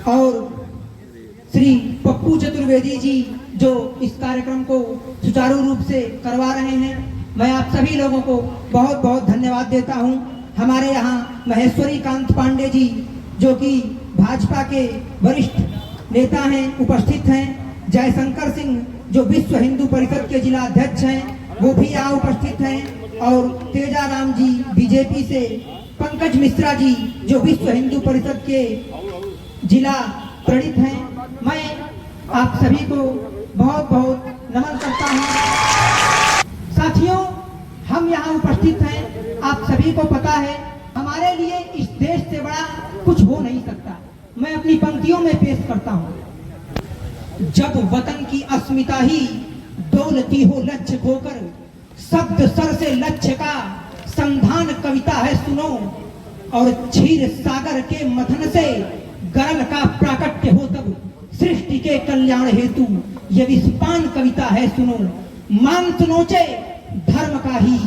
और श्री पप्पू चतुर्वेदी जी जो इस कार्यक्रम को सुचारू रूप से करवा रहे हैं, मैं आप सभी लोगों को बहुत बहुत धन्यवाद देता हूं। हमारे यहाँ महेश्वरी कांत पांडे जी जो कि भाजपा के वरिष्ठ नेता हैं उपस्थित हैं। जयशंकर सिंह जो विश्व हिंदू परिषद के जिला अध्यक्ष हैं वो भी यहाँ उपस्थित हैं। और तेजाराम जी बीजेपी से, पंकज मिश्रा जी जो विश्व हिंदू परिषद के जिला प्रणीत हैं। मैं आप सभी को बहुत बहुत नमन करता हूँ। साथियों, हम यहाँ उपस्थित हैं, आप सभी को पता है हमारे लिए इस देश से बड़ा कुछ हो नहीं सकता। मैं अपनी पंक्तियों में पेश करता हूँ। जब वतन की अस्मिता ही डोलती हो लक्ष्य खोकर, शब्द सर से लक्ष्य का संधान कविता है सुनो। और क्षीर सागर के मथन से गरल का प्राकट्य हो तब सृष्टि के कल्याण हेतु ये विस्पान कविता है सुनो। मांस नोचे धर्म का ही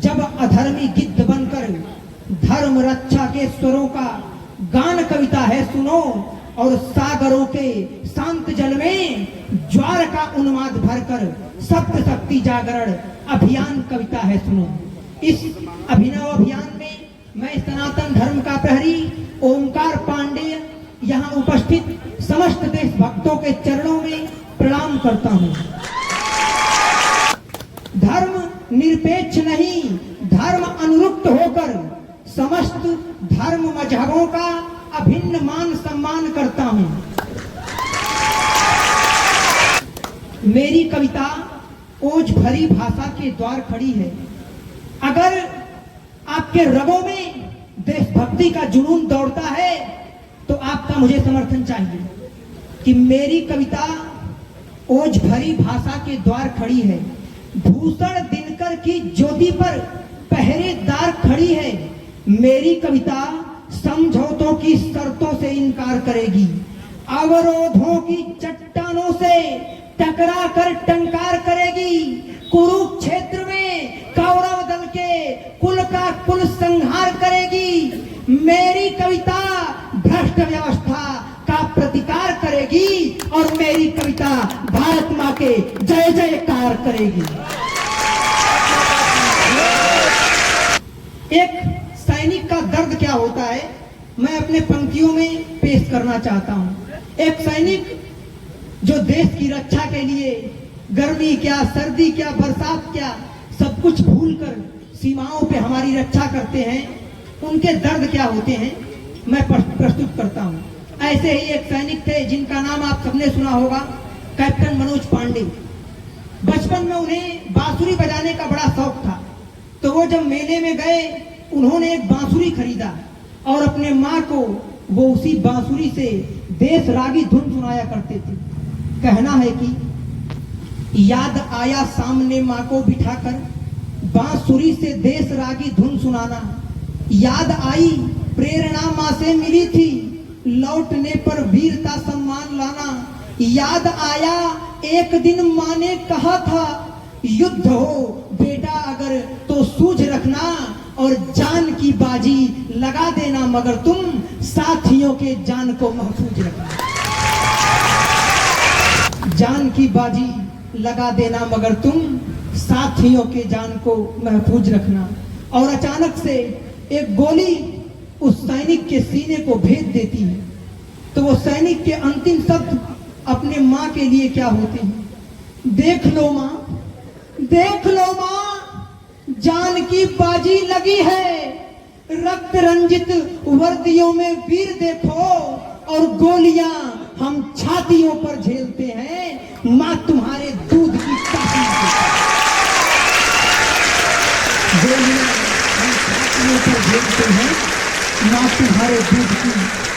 जब अधर्मी गिद्ध बनकर, धर्म रक्षा के स्वरों का गान कविता है सुनो। और सागरों के शांत जल में ज्वार का उन्माद भरकर सप्त शक्ति जागरण अभियान कविता है सुनो। इस अभिनव अभियान में मैं सनातन धर्म का प्रहरी ओमकार पांडे यहाँ उपस्थित समस्त देशभक्तों के चरणों में प्रणाम करता हूँ। धर्म निरपेक्ष नहीं, धर्म अनुरुक्त होकर समस्त धर्म मजहबों का अभिन्न मान सम्मान करता हूँ। मेरी कविता ओज भरी भाषा के द्वार खड़ी है। अगर आपके रगों में देशभक्ति का जुनून दौड़ता है तो आपका मुझे समर्थन चाहिए कि मेरी कविता ओज भरी भाषा के द्वार खड़ी है। भूषण दिनकर की ज्योति पर पहरेदार खड़ी है। मेरी कविता समझौतों की शर्तों से इनकार करेगी, अवरोधों की चट्टानों से टकरा कर टंकार करेगी। कुरुक्षेत्र में कौरव दल के कुल का कुल संहार करेगी। मेरी कविता भ्रष्ट व्यवस्था का प्रतिकार करेगी और मेरी कविता भारत मां के जय जयकार करेगी। एक सैनिक का दर्द क्या होता है मैं अपने पंक्तियों में पेश करना चाहता हूं। एक सैनिक जो देश की रक्षा के लिए गर्मी क्या, सर्दी क्या, बरसात क्या, सब कुछ भूलकर सीमाओं पे हमारी रक्षा करते हैं, उनके दर्द क्या होते हैं मैं प्रस्तुत करता हूं। ऐसे ही एक सैनिक थे जिनका नाम आप सबने सुना होगा, कैप्टन मनोज पांडे। बचपन में उन्हें बांसुरी बजाने का बड़ा शौक था, तो वो जब मेले में गए उन्होंने एक बांसुरी खरीदा और अपने माँ को वो उसी बांसुरी से देश रागी धुन सुनाया करते थे। कहना है कि याद आया सामने माँ को बिठाकर बांसुरी से देश रागी धुन सुनाना, याद आई प्रेरणा माँ से मिली थी लौटने पर वीरता सम्मान लाना, याद आया एक दिन माँ ने कहा था युद्ध हो बेटा अगर तो सूझ रखना और जान की बाजी लगा देना मगर तुम साथियों के जान को महफूज रखना। जान की बाजी लगा देना मगर तुम साथियों के जान को महफूज रखना। और अचानक से एक गोली उस सैनिक के सीने को भेद देती है, तो वो सैनिक के अंतिम शब्द अपने माँ के लिए क्या होते हैं? देख लो माँ, देख लो माँ, जान की बाजी लगी है, रक्त रंजित वर्दियों में वीर देखो और गोलियां हम छातियों पर झेलते हैं, माँ तुम्हारे दूध की तासीर देखो। गोलियां हम छातियों पर झेलते हैं, माँ तुम्हारे दूध की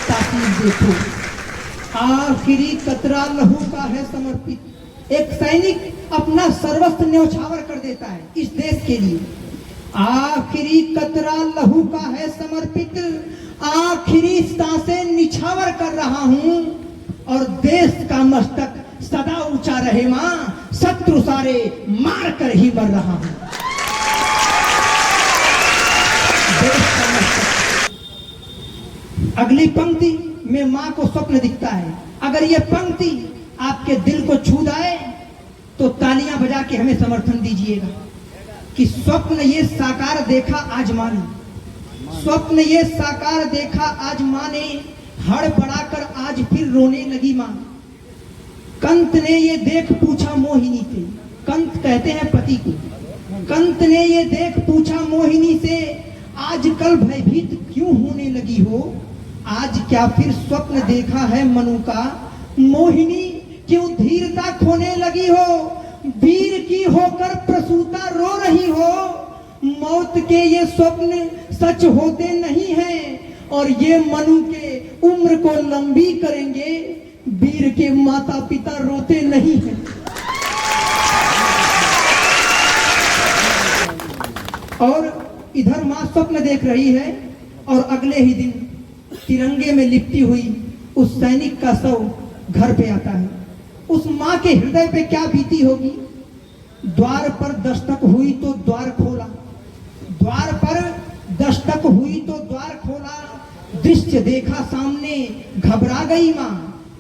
तासीर देखो। आखिरी कतरा लहू का है समर्पित। एक सैनिक अपना सर्वस्व न्यौछावर कर देता है इस देश के लिए। आखिरी कतरा लहू का है समर्पित, आखिरी सांसें निछावर कर रहा हूं और देश का मस्तक सदा ऊंचा रहे मां, शत्रु सारे मार कर ही मर रहा हूं। देश का मस्तक। अगली पंक्ति में माँ को स्वप्न दिखता है। अगर ये पंक्ति आपके दिल को छू जाए तो तालियां बजा के हमें समर्थन दीजिएगा कि स्वप्न ये साकार देखा आज माने, स्वप्न ये साकार देखा आज माने, हड़बड़ाकर आज फिर रोने लगी मां। कंत ने ये देख पूछा मोहिनी से, कंत कहते हैं पति को, कंत ने ये देख पूछा मोहिनी से, आजकल भयभीत क्यों होने लगी हो, आज क्या फिर स्वप्न देखा है मनु का, मोहिनी क्यों धीरता खोने लगी हो, वीर की होकर प्रसूता रो रही हो, मौत के ये स्वप्न सच होते नहीं हैं और ये मनु के उम्र को लंबी करेंगे, वीर के माता पिता रोते नहीं हैं। और इधर मां स्वप्न देख रही है और अगले ही दिन तिरंगे में लिपटी हुई उस सैनिक का शव घर पे आता है। उस मां के हृदय पे क्या बीती होगी। द्वार पर दस्तक हुई तो द्वार खोला, द्वार पर दस्तक हुई तो द्वार खोला, दृश्य देखा सामने घबरा गई मां,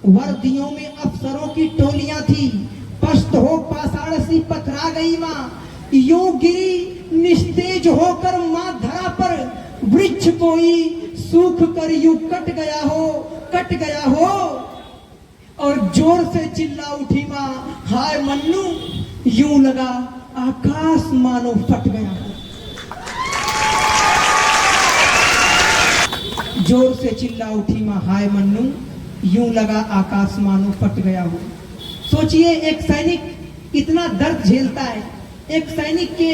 वर्दियों में अफसरों की टोलियां थी, पस्त हो पाषाण सी पथरा गई मां, यूं गिरी निस्तेज होकर मां धरा पर, वृक्ष कोई सूख कर यूं कट गया हो, कट गया हो। और जोर से चिल्ला उठी मां, हाय मन्नू, यूं लगा आकाश मानो फट गया हो। जोर से चिल्ला उठी मां, हाय मन्नू, यूं लगा आकाश मानो फट गया हो। सोचिए, एक सैनिक इतना दर्द झेलता है, एक सैनिक के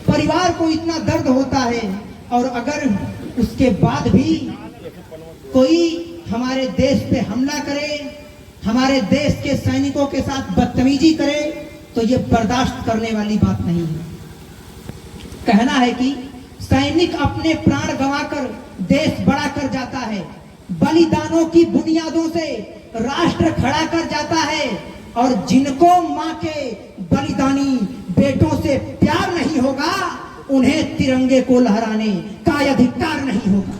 परिवार को इतना दर्द होता है, और अगर उसके बाद भी कोई हमारे देश पे हमला करे, हमारे देश के सैनिकों के साथ बदतमीजी करे, तो ये बर्दाश्त करने वाली बात नहीं है। कहना है कि सैनिक अपने प्राण गंवाकर देश बड़ा कर जाता है, बलिदानों की बुनियादों से राष्ट्र खड़ा कर जाता है, और जिनको मां के बलिदानी बेटों से प्यार नहीं होगा, उन्हें तिरंगे को लहराने का अधिकार नहीं होगा,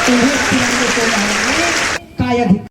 उन्हें तिरंगे को लहराने का अधिकार